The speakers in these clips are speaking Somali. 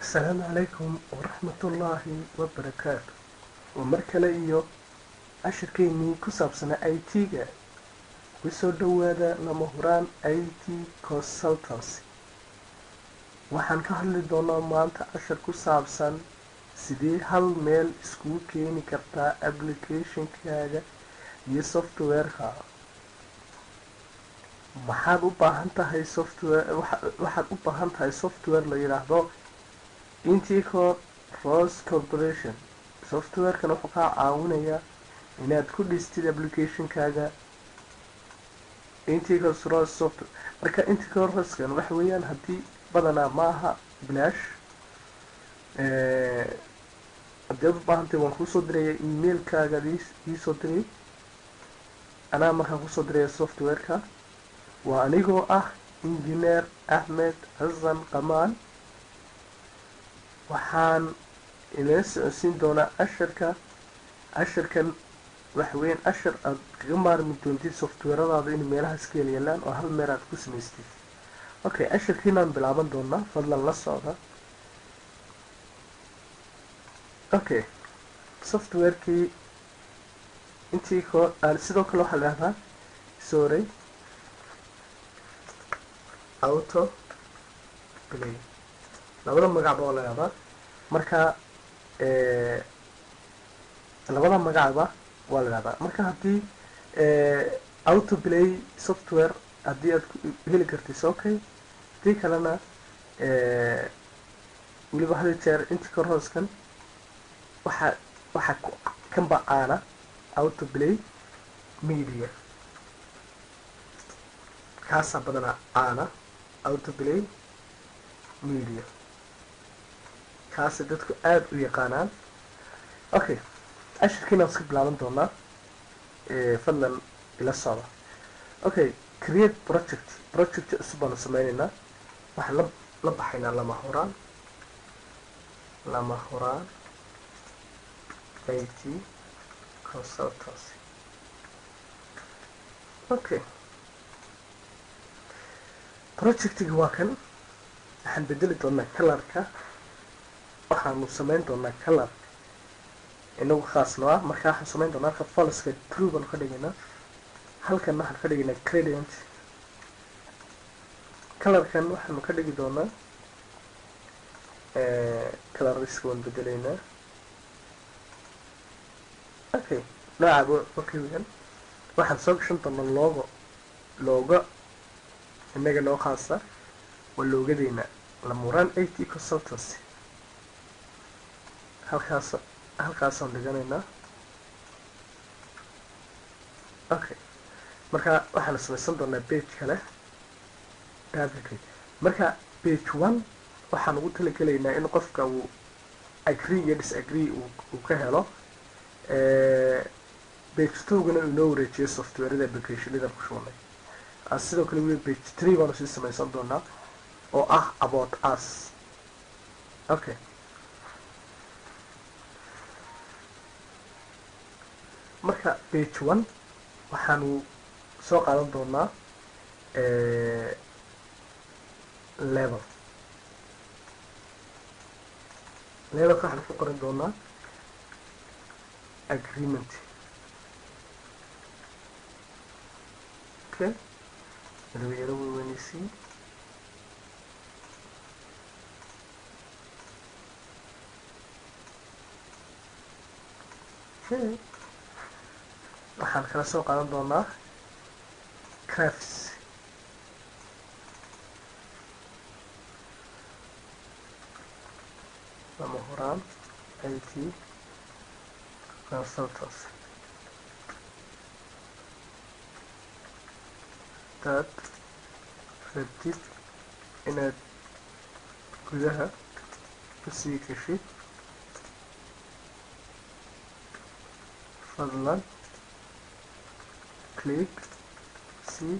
السلام عليكم ورحمة الله وبركاته ومركلة إيو عشركيني كسابسنا IT-ga kusoo dhawaada lama huraan IT consultancy waxaan ka hadli doonaa maanta cashar ku saabsan sidee hal meel iskugu keeni kartaa applicationkaaga iyo softwareka waxaad u baahan tahay software la yiraahdo Intico Rose Corporation softwarekan wuxuu kaa caawinayaa inaad ku dhistid applicationkaaga Intico Rose software marka Intico Rose-kan waxa weeyaan haddii badanaa maaha bilaash haddii aad u baahantay waan kusoo diraya emailkaaga iisoo diray anaa markaan kusoo diraya softwareka waa anigoo ah engineer Ahmed Hassan Qamaan waxaan inala socodsiin doonaa casharkan waxa weeyaan cashar aad kaga maarmi doontid softwaradaada in meelahaas ka yeelaan oo hal meel aad ku samaystid okay casharkiinaan bilaaban doonaa fadlan la socda okay softwarekii Intico sidoo kale waxaa la yidhahdaa auto play labada magacba waa la yidhahdaa marka labada magacba waa la yidhahdaa marka haddii auto play software haddii aad heli kartid okay haddii kalena weliba hal jeer Intico Rose-kan waxa kan bacaana auto play media kaasa badanaa caana auto play media kaasa dadku aad u yaqaanaan okay ashirkiina iska bilaaban doonaa fadlan ila socda okay create project cusub baan sameynaynaa waxaan la baxaynaa lama huraan IT consultancy okay projectiga waa kan waxaan bedeli doonaa colorka waxaanu sameyn doonaa color inagu khaasno ah markaa waxaan sameyn doonaa halka falska true baan ka dhigaynaa halkan waxaan ka dhigaynaa gradient colorkan waxaanu ka dhigi doonaa coloriska waan bedelaynaa okay noocaaba okay weeyaan waxaan soo gashan doonaa logo inaga noo khaasa waa loogadeena lamuraan IT consultancy halkaasaan dhiganaynaa okay marka waxaan samaysan doonaa page kale duplicate marka page 1 waxaan ugu talagelaynaa in qofka uu agree iyo disagree uu ka helo page 2gana uu inoo wareejiyo softwareda applicationada ku shubnay sidoo kale weli page 3 baanu sii samaysan doonaa oo ah about us okay marka page 1 waxaanu soo qaadan doonaa levelka waxaan ku qoran doonaa agreement okay yaro weynaysiin okay waxaan kala soo qaadan doonaa crafts lama huraan IT consultancy dad rabtid inaad gudaha kusii gashid fadlan click see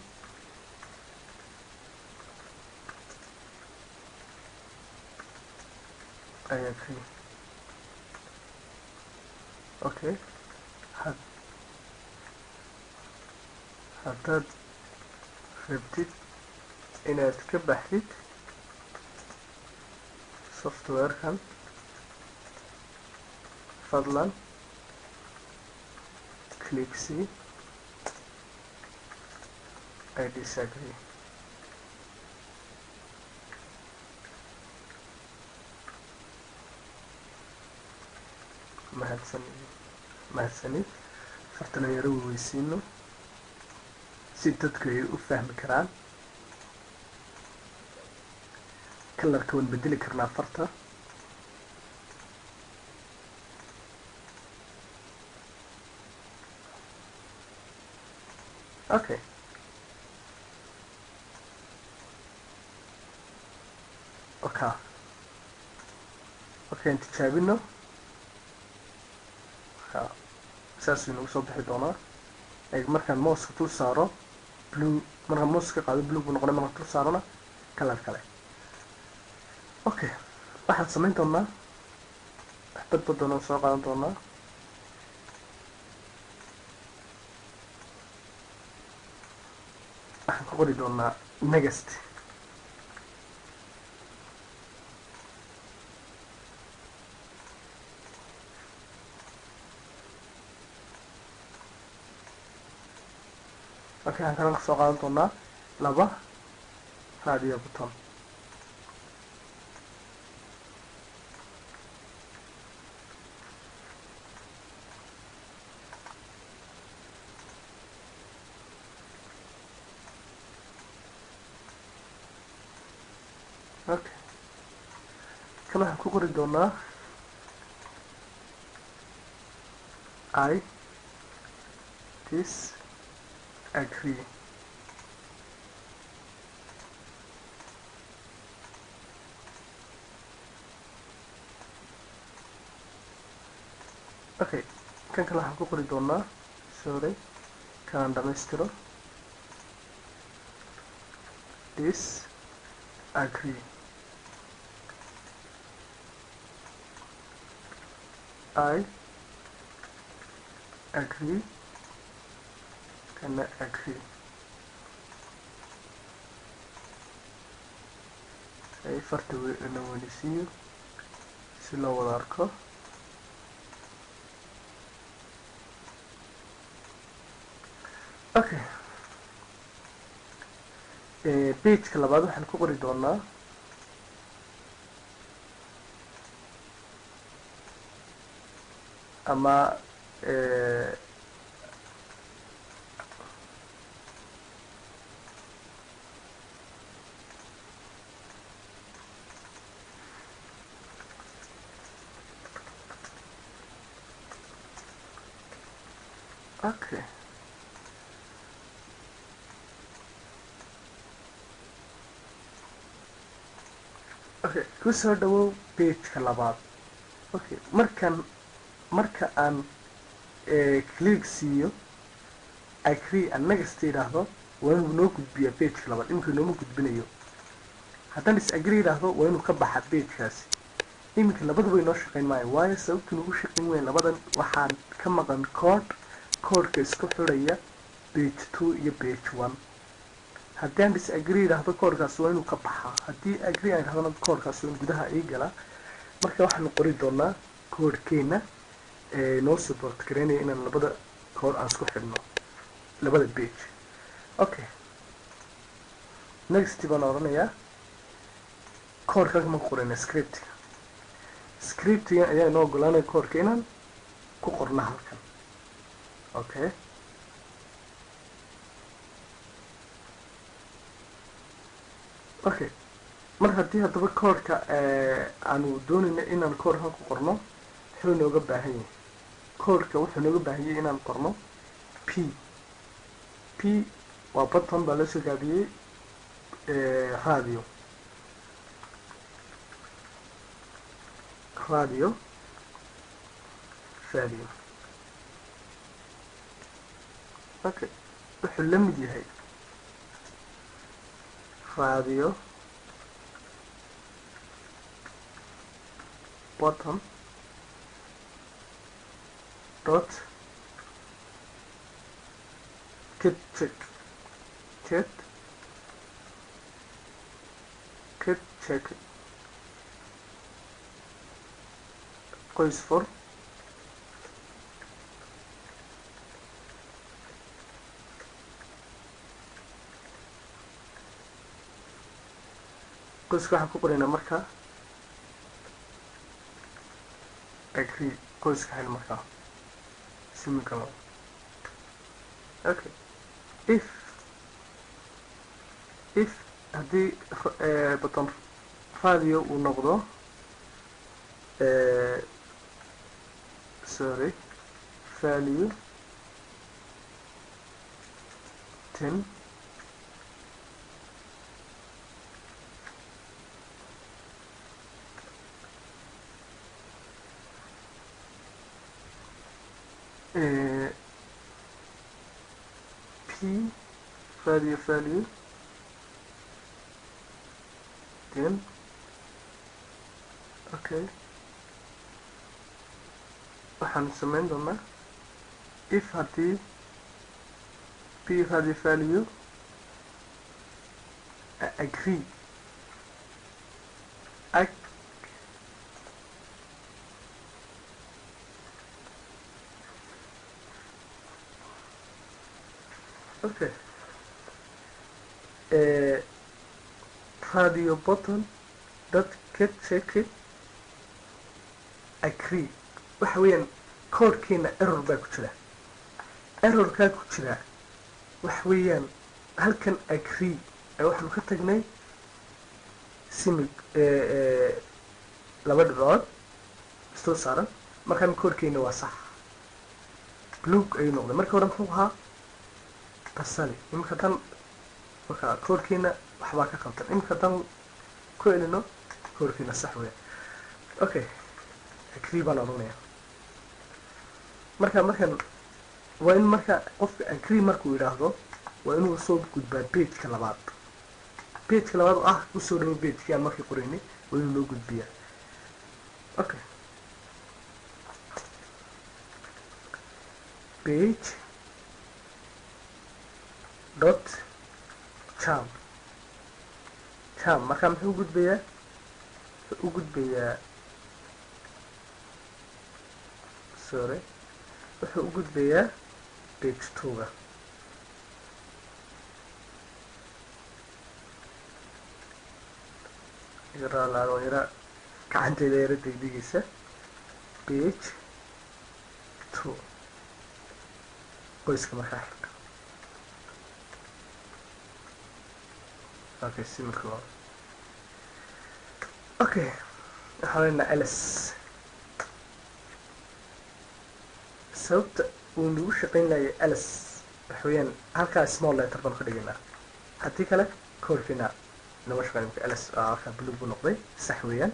I agree okay haddaad rabtid inaad ka baxdid software kan fadlan click C I disagree. mahadsanid fartana yaro weysiino si dadku ay u fahmi karaan. kalarka waan bedeli karnaa farta. okay aan tijaabino. saas inagu soo bixi doonaa. markaan mouska dul saaro blue, markaan mouska qaado blue buu noqonay, markaan dul saarona kalar kale. okay waxaan samayn doonaa waxbad badan soo qaadan doonaa. waxaan ku qori doonaa next. okay waxaan kaloo soo qaadan doonaa 2 radio button. okay kan waxaan ku qori doonaa I disagree. okay kan kale waxaan ku qori doonaa sorry kanaan dhamaystiro disagree. I agree kana agree. farta na weynisiiyo si loo wada arko. okay pageka labaad waxaan ku qori doonaa ama okay kusoo dhawow pageka labaad. okay marka aan click siiyo agree and next yidhaahdo waa inuu noo gudbiyaa pageka labaad. iminka nooma gudbinayo. haddaan disagree yidhaahdo waa inuu ka baxa pagekaasi. iminka labadaba inoo shaqayn maayo, waayo sababta nagu shaqayn weyn labadan waxaan ka maqan koodhka isku xidhaya page 2 iyo page 1. haddii aan disagree yidhaahdo koodhkaas waa inuu ka baxaa. haddii agree aan yidhahdona koodhkaas waa in gudaha ii galaa. marka waxaanu qori doonaa koodhkeena noo support gareynaya inaan labada koodh aan isku xidhno labada page. okay next baan oranayaa koodhka ma qorayna scriptiga ayaa inoo ogolaanaya koodhka inaan ku qorno halkan. okay mar haddii haddaba koodhka aanu doonayna inaan koodhkan ku qorno wuxuu nooga baahan yahay koodhka wuxuu nooga baahan yahay inaan qorno p waa button baa la soo gaabiyey radio value. okay wuxuu la mid yahay radio button dot get check qoys for qoyska waxaan ku qoraynaa marka agree qoyska hel marka simika loo okay if haddii button radio uu noqdo sorry value 10 p value 10 okay waxaan samayn doonaa if haddii p value agree okay radio button dot get check agree waxa weeyaan koodhkeena error baa ku jira errorkaa ku jira waxa weeyaan halkan agree waxaanu ka tagnay simig laba dhibcood isdul saaran markaan koodhkeena waa sax blue ayuu noqday markii hore muxuu ahaa basali iminka dan marka koodhkeena waxbaa ka qaldan iminka dan ku elino koodhkeena sax weya okay agree baan odhanaya markan waa in marka qofka agree markuu yidhaahdo waa inuu soo gudbaa pageka labaad oo ah usoo dhawo pagekii aan markii qoraynay waa inuu noo gudbiyaa okay page dot charm markaa muxuu u gudbayaa sorry wuxuu u gudbayaa page 2ga yara gacanteeda yara degdegaysa page 2 qoyska markaa xirka okay simika loo okay waxaan leenahay ls sababta uu nagu shaqayn lahayo ls waxa weeyaan halkaa small letter baan ka dhigaynaa haddii kale koodhkeena nama shaqayn marka ls halkaa blue buu noqday sax weeyaan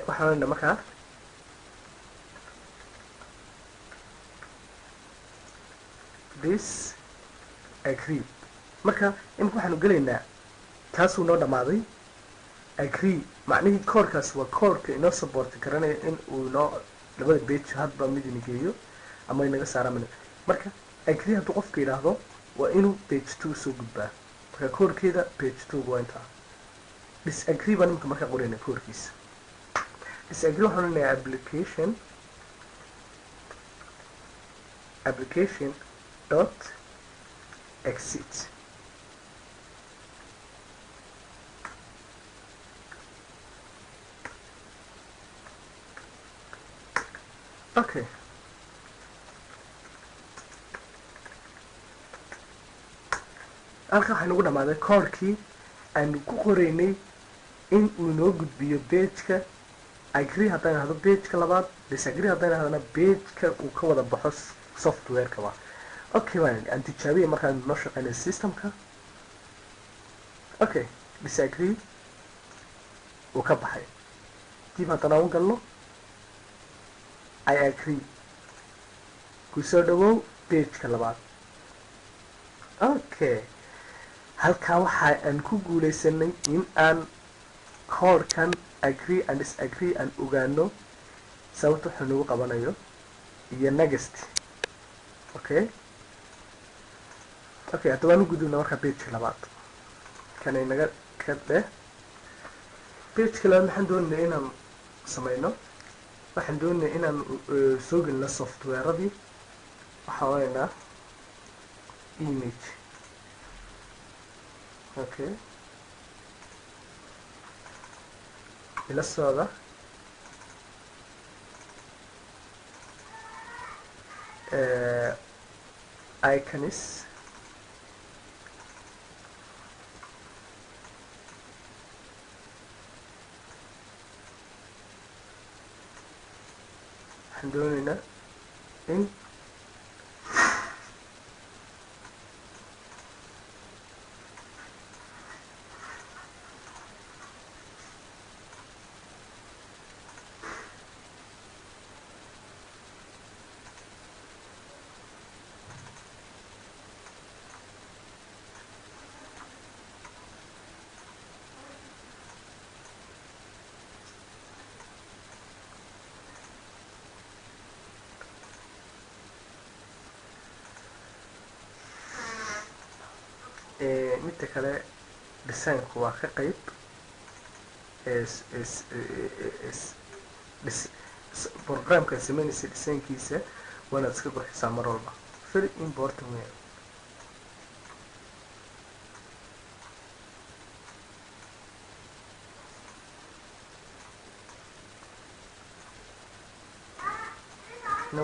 waxaan leenahay markaa this agree marka imika waxaanu gelaynaa kaasuu noo dhammaaday agree macnihii koodhkaas waa koodhka inoo supporti garanaya in uu inoo labada page hadba mid ina geeyo ama inaga saara min marka agree hadduu qofka yidhaahdo waa inuu page 2 soo gudbaa marka koodhkeeda page 2 waa intaa disagree baan imika markaa qorayna koodhkiisa disagree waxaan leenahay application dot exit okay halka waxaa nagu dhammaaday koodhkii aanu ku qoraynay in uu noo gudbiyo pageka agree haddaan idhahdo pageka labaad disagree haddaan idhahdana pageka uu ka wada baxo softwarekaba okay aan tijaabiya markaan noo shaqeynay systemka okay disagree uu ka baxay dib haddana u galno I agree kusoo dhawow pageka labaad okay halkaa waxa aan ku guulaysanay in aan koodhkan agree and disagree aan ogaano sababta wuxuu nagu qabanayo iyo next okay hadda waan u gudubna markaa pageka labaad kanay naga ka dheh pageka labaad maxaan doonayna inaan samayno waxaan doonaya inaan soo gelino softwareadii. waxaa waynaa image. okay, ila socda. iconis waxaan doonaynaa in midda kale designku waa ka qayb programka sameynaysa designkiisa waanaad iska qurxisaa mar walba. very important way.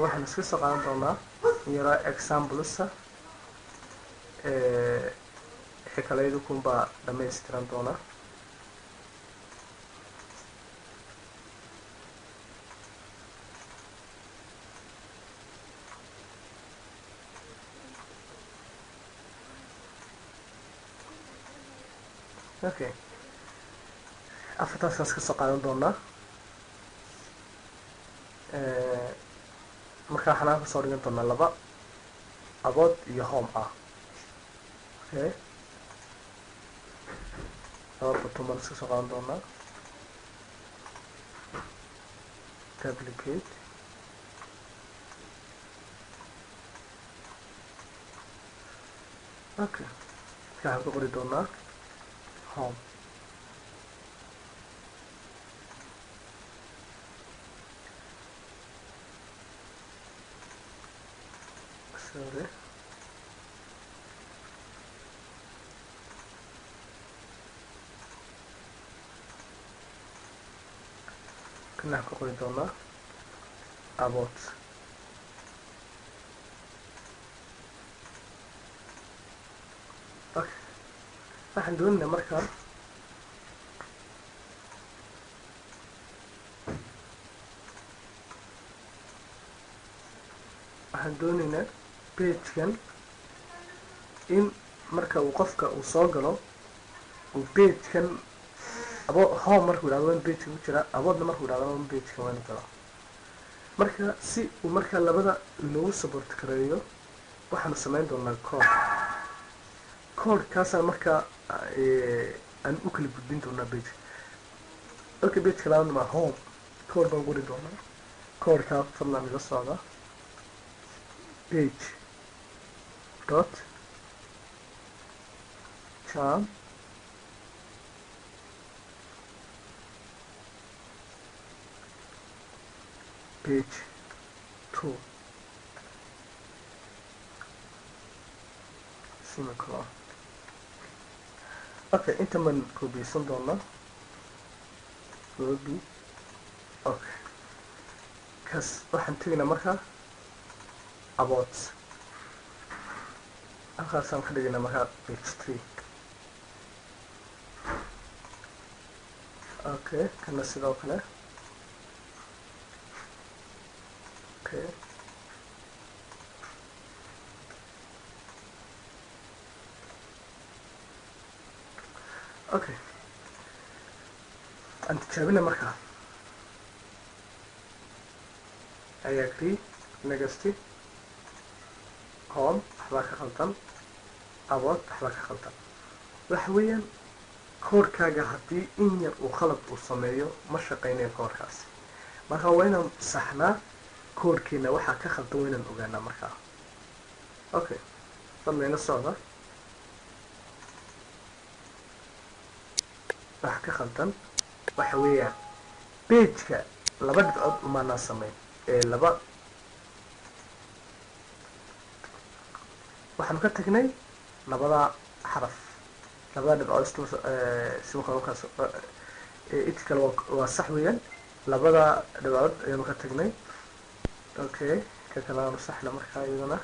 waxaan iska soo qaadan doonaa yaraa examplesa. xikalaydu kunbaa dhamaystiran doonaa. okay, afartaasaan iska soo qaadan doonaa. markaa waxaan ka soo dhigan doonaa laba abood iyo home ah. okay, laba button baan iska soo qaadan doonaa. duplicate. okay, waxaan ku qori doonaa home. sorry. kana ku qori doonaa about. okay, waxaan doonaynaa markaa pagekan in marka uu qofka uu soo galo uu pagekan home markuu idhahdo waan pageka ku jira, aboodna markuu idhahdo waan pageka waan gala. marka si uu markaa labada inoogu support kareeyo waxaanu samayn doonaa codekaasaan markaa aan u kala gudbin doonaa page. okay, pageka labaadna waa home. code baan qori doonaa. codekaa fadlan iga socda. page dot charm page 2 semicolon. okay, inta man kobiyeysan doonaa copy. okay, kaas waxaan tegaynaa markaa about. halkaasaan ka dhigaynaa markaa page 3. okay, kana sidoo kale. okay, okay, aan tijaabina markaa. I agree. next home waxbaa ka khaldan. about waxbaa ka khaldan. waxa weeyaan koodhkaaga haddii in yar uu khalad uu sameeyo ma shaqaynayo koodhkaasi. marka waa inaan saxnaa koodhkeena waxaa ka khaldan waa inaan ogaanaa markaa. okay, fadlayna socda. waxa ka khaldan waxa weeyaan pageka laba dhibcood umaanaa sameyn laba waxaanu ka tagnay labada xaraf labada dhibcood siwaka markaas it kale waa sax weeyaan labada dhibcood ayaanu ka tagnay okay ka kale aanu saxna markaa iyadana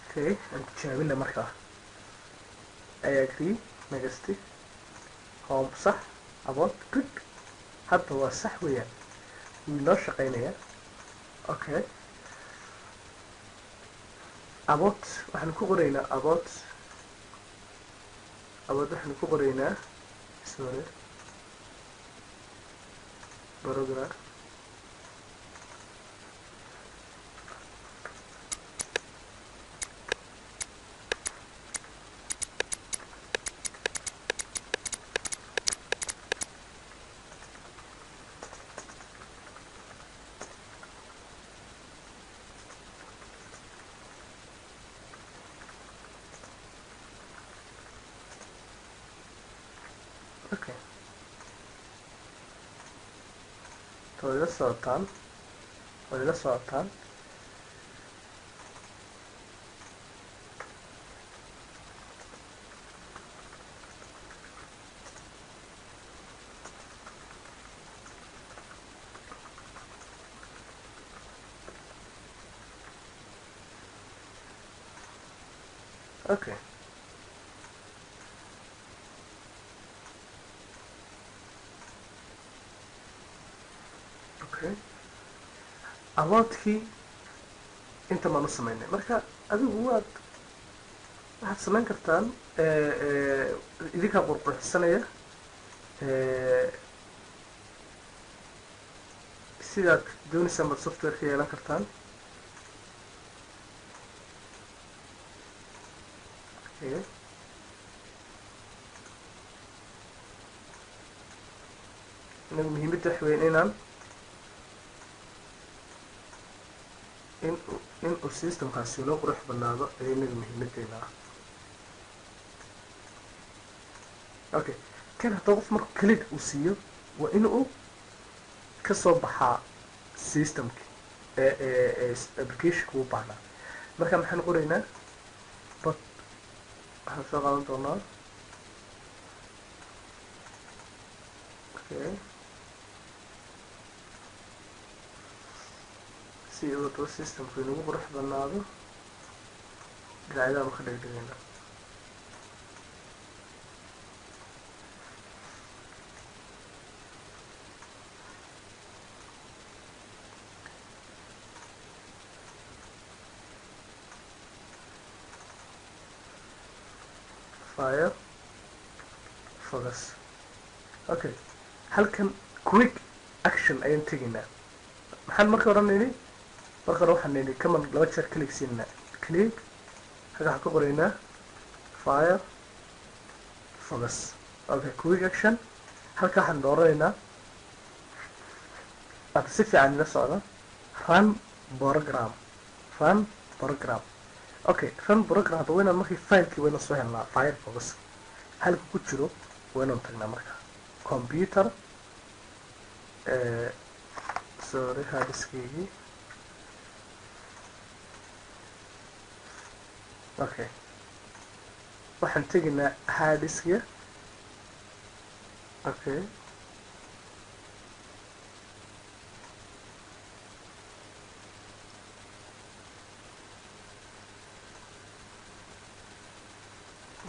okay aan tijaabina markaa I agree negative home صح about good hadda waa sax weeyaan wuu noo shaqeynayaa okay about waxaanu ku qoraynaa about waxaanu ku qoraynaa sorry program okay way la socotaan okay okay aboodkii inta maan u sameynay marka adigu waxaad samayn kartaan idinkaa qurqurxisanaya sidaad doonaysaan baad software ka yeelan kartaan okay inagu muhiimadda wax weyn inuu systemkaasi loo qurux banaado ee inaga muhiimadeena ah okay kan hadda qof marku click uu siiyo waa inuu ka soo baxaa systemki applicationka u baahnaa marka maxaan qoraynaa but waxaan soo qaadan doonaa okay si uu to systemku inagu qurux banaado dhinacyadaanu ka dhigdhigayna fire focus okay halkan quick action ayaan tegaynaa maxaan marka odhanayni marka hore waxaan nidhi kaman laba jeer click siinaa click halka waxaan ka qoraynaa fire focus okay quick action halka waxaan dooranaynaa hadda si fiican ila socda run program okay run program hadda waynaan markii filekii waynaan soo helnaa fire focus halka ku jiro waynaan tagnaa marka computer sorry hardiskeygii okay waxaan tegaynaa harddiskiga okay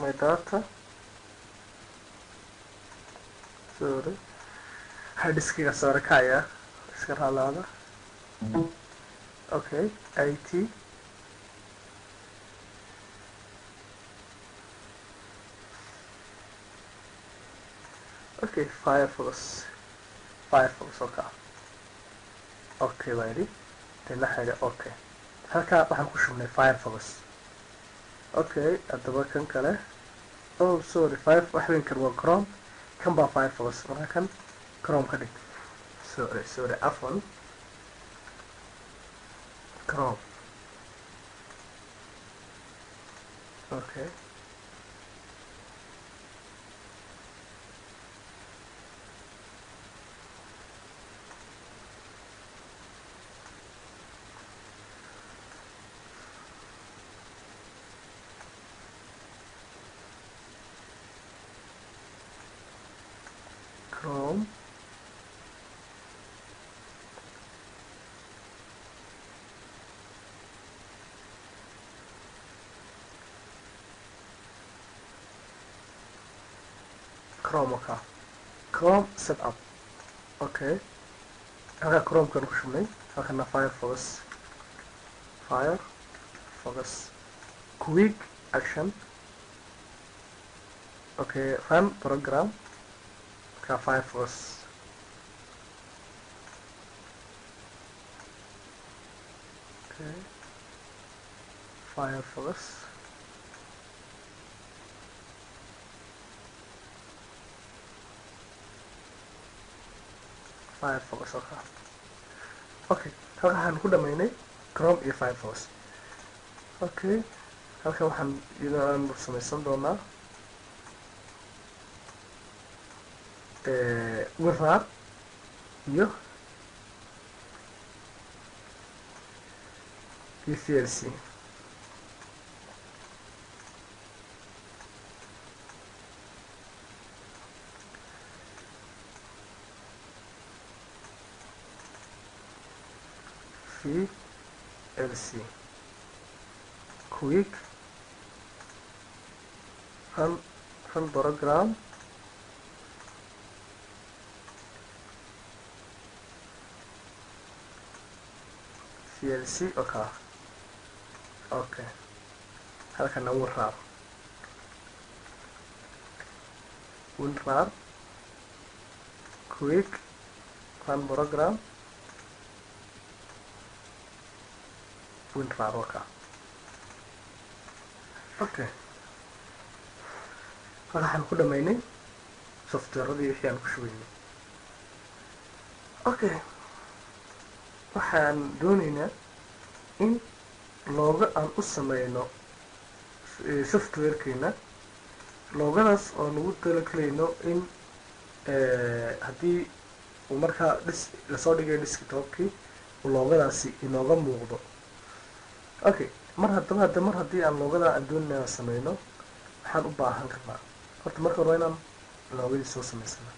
my data sorry harddiskiga sare kacaya iska raalaada okay IT okay Firefox okay ready dina xaga okay halka waxaan ku shubnay Firefox okay adaba kan kale oh sorry 5 wax weyn kan waa chrome kan baa firefox marka kan chrome ka dhig sorry afwan chrome okay chrome okay chrome setup okay halka chrome kan ku shubnay halkana firefox quick action okay run program ka firefox okay firefox okay halka waxaan ku dhamaynay chrome iyo firefox okay halka waxaan iyadoo samaysan doonaa wiraar iyo VLC VLC quick run program VLC okay halkana wiraar quick run program wiraar okay waxaan ku dhamaynay softwareadii wixii aan ku shubaynay okay waxaan doonaynaa in looga aan u sameyno softwarekeena loogadaas oo nagu talagalayno in haddii uu markaa lasoo dhigay desktopkii loogadaasi inooga muuqdo okay mar haddii aan loogadaa aan doonayna aan sameyno waxaan u baahan karnaa horta marka hore inaan loogadii soo samaysano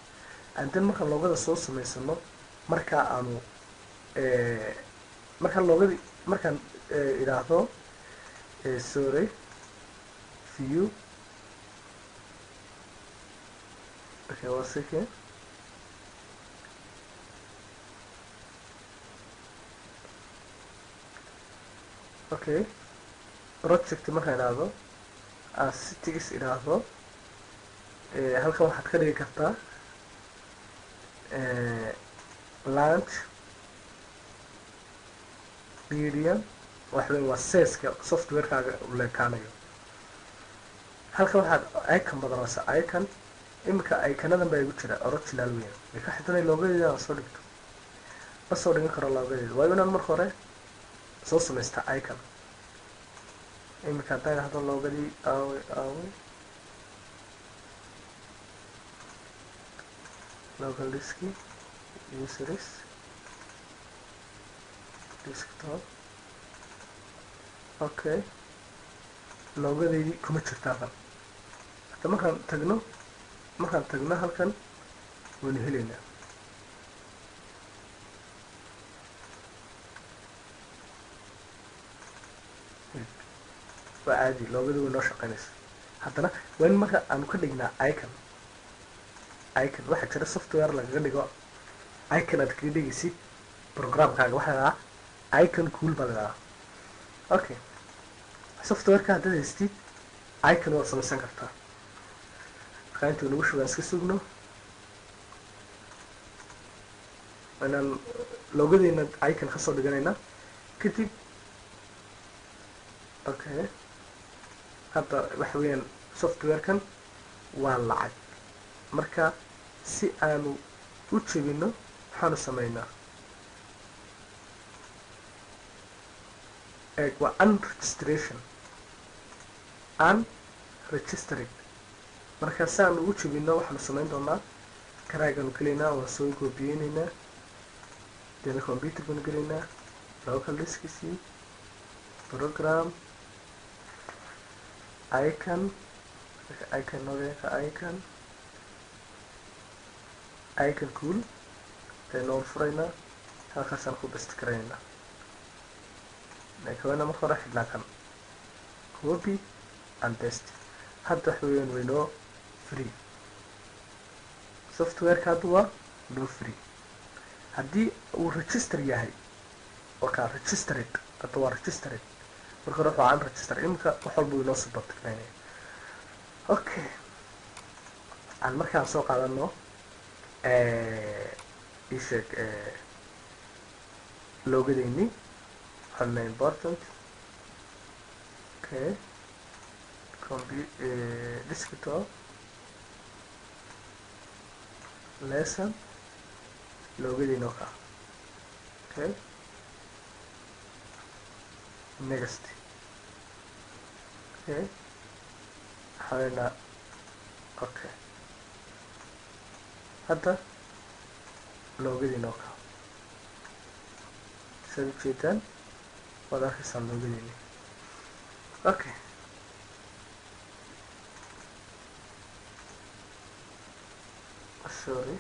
and then markaan loogada soo samaysano markaa aanu markaan idhaahdo sorry view okay one second okay project markaan idhaahdo settings idhaahdo halkan waxaad ka dhigi kartaa launch medium waxweyn waa seeska softwarekaaga u leekaanayo halkan waxaad icon badanaysa icon imika icanadan baa igu jira original weyn way ka xidhanay loogadeeda aan soo dhigto ma soo dhigan karo loogadeeda waayo inaan marka hore soo samaysta icon imika haddaan idhahdo loogadii aaway local diski useries desktop okay loogadeydii kuma jirta halkan hadda markaan tagno halkan waynu helaynaa waa caadi loogada way noo shaqeynaysa haddana waa in marka aanu ka dhignaa icon waxaa jira software lagaga dhigo icon aad kaga dhigaysid programkaaga waxaa la dhahaa icon cool baa la dhahaa okay softwareka haddaad haystid icon waad samaysan kartaa markaa intuu nagu shugaan iska sugno inaan loogadeena icon kasoo dhiganayna kadib okay hadda waxa weeyaan softwarekan waa lacag. marka si aanu u jebino maxaanu sameynaa? waa unregistered. marka si aanu u jebino waxaanu sameyn doonaa karaagaanu gelaynaa, waan soo goobiyeyneynaa, deena computer baanu gelaynaa, local diskisii, program icon cool aynoon furaynaa, halkaasaan ku best garaynaa. kawana marka hore xidhnaa kan copy and paste. hadda wax weeyaan waynoo free softwareka, hadda waa noo free. haddii uu register yahay oo kaa registered, hadda waa registered, marka hore waxaa unregistered, imika wax walba inoo support garaynaya. okay, aan markaan soo qaadano isheeg loogadeyni waxaana important. okay, desktop lesson loogadeyni oo kaa. okay, next. okay, waxaana okay, hadda loogadeyni oo kaa saad ujeedaan waad arkaysaan loogadeyni. okay, sorry.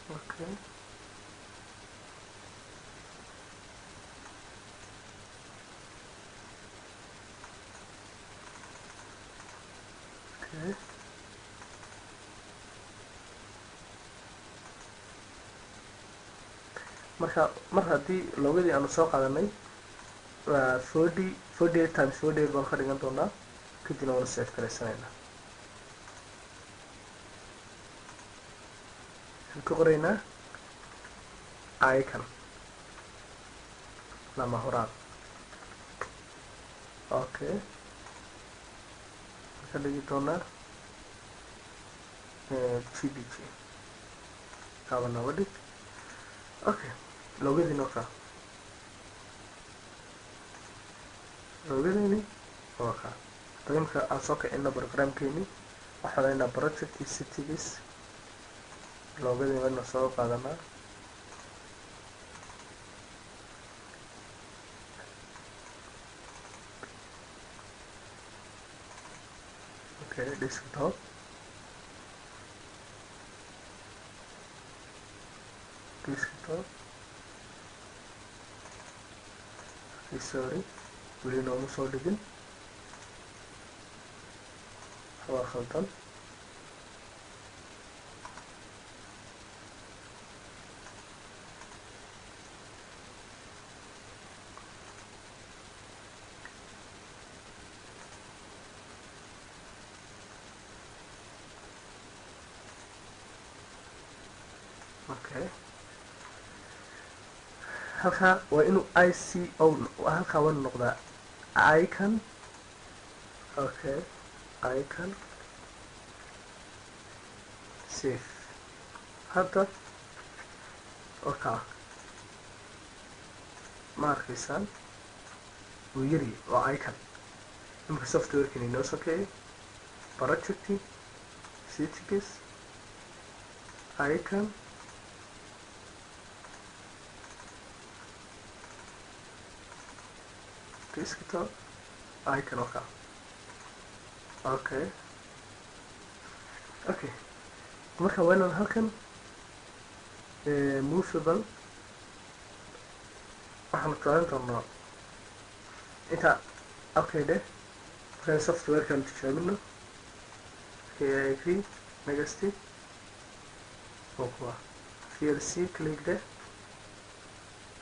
okay, okay, marka mar haddii loogadii aanu soo qaadanay waa 48 times 48 baan ka dhigan doonaa, kadibna waanu save garaysanaynaa. waxaan ka qoraynaa icon lama horaan. okay, ka dhigi doonaa gbg kaaba nooga dhig. okay, loogadeyni oo kaa loogadeyni oo kaa. imika aan soo kicino programkeeni, waxaan leynaa project iyo cities. loogadeyni wayna soo qaadanaa. okay, desktop sorry, weli nooma soo dhigin, waa khaldan. okay, halkaa waa inuu ico halkaa waa noqdaa icon. okay, icon save. hadda okay, ma arkaysaan wuu yari waa icon. imika softwarekan inoo sokeeyay project cities icon desktop icon oo kaa. okay, okay, marka waa inaan halkan movable waxaanu taagan doonaa inta. okay dheh, markaan softwarekan tijaabino KIV next oo kuwa VLC click dheh.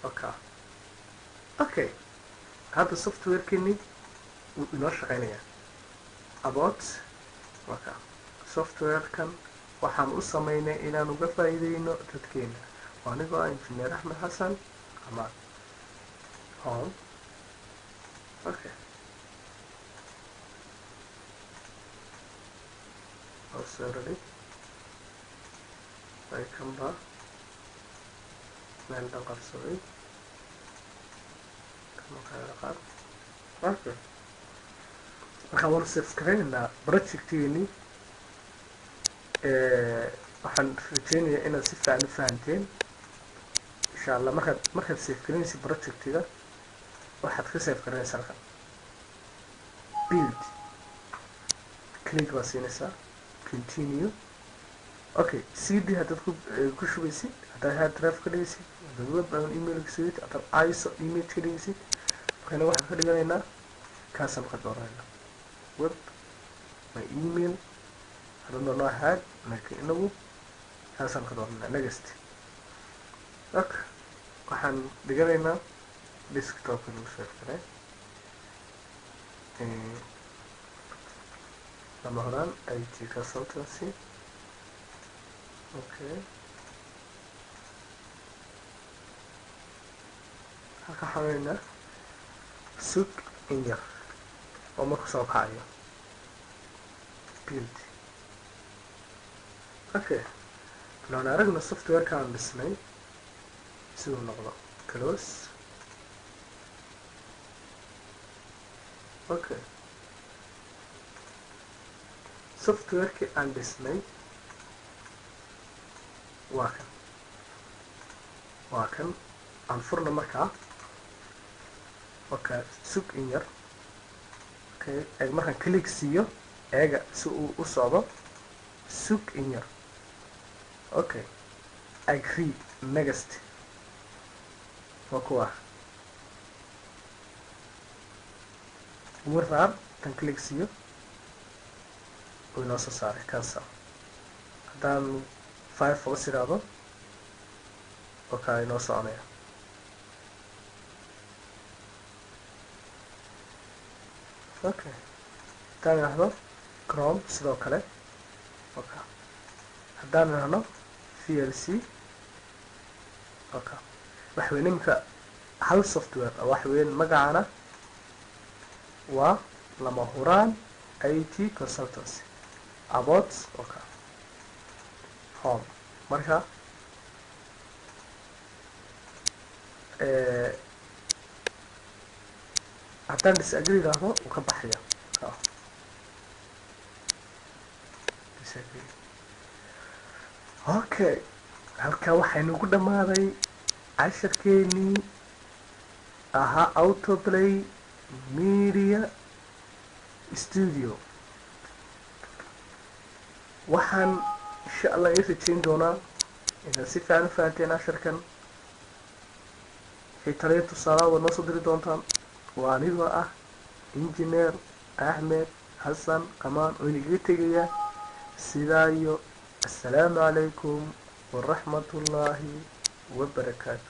okay, okay hadda softwarekeni wuu inoo shaqeynayaa about marka softwarekan waxaan u sameynay inaan uga faa'iideyno dadkeena anigoo ah engineer axmed xasan amaan home okay already I come back meel dhaqarsaday okay waxaan wada subscribe-naynaa projectgeeni waxaan rajeynayaa inaad si fiican u fahanteen insha allah markaad save gareynaysa projectiga waxaad ka save gareynaysaa halkan build click baa siinaysaa continue okay cd haddaad ku shubaysid haddaad hard drive ka dhigaysid haddaad web aan email ka sugid haddaad iso image ka dhigaysid markana waxaan ka dhiganaynaa kaasaan ka dooranayna web my email hadana noo hard laakiin inagu kaasaan ka dooranayna next okay waxaan dhiganaynaa desktop lagu save garay lama horaan IT consultancy okay halka xaweynaa sug in yar oo marku soo baxayo build okay loona aragna softwareka aan dhisnay siduu noqdo close okay softwareki aan dhisnay waa kan aan furna markaa okay sug in yar okay eeg markaan click siiyo eega si uu u socdo sug in yar okay agree next waa kuwa markaan tan click siiyo uu inoo soo saaray cancel haddaan firefox iraahdo okay inoo soconaya okay haddaan idhaahdo chrome sidoo kale okay haddaan idhaahno vlc okay waxawey nimka hal software waxaweyn magacana waa lama huraan IT consultancy about okay home marka haddaan disagree idhaahdo uu ka baxaya disagree okay halkaa waxaynu ku dhammaaday casharkeenii ahaa autoplay media studio waxaan insha allah ii rajeyn doonaa inaad si fiican u fahanteen casharkan waxay taliya tusaalaha waad noo soo diri doontaan waa anigoo ah engineer axmed xasan qamaan oo inaga tegayaa sidaa iyo assalaamu calaykum waraxmatullaahi wabarakaatu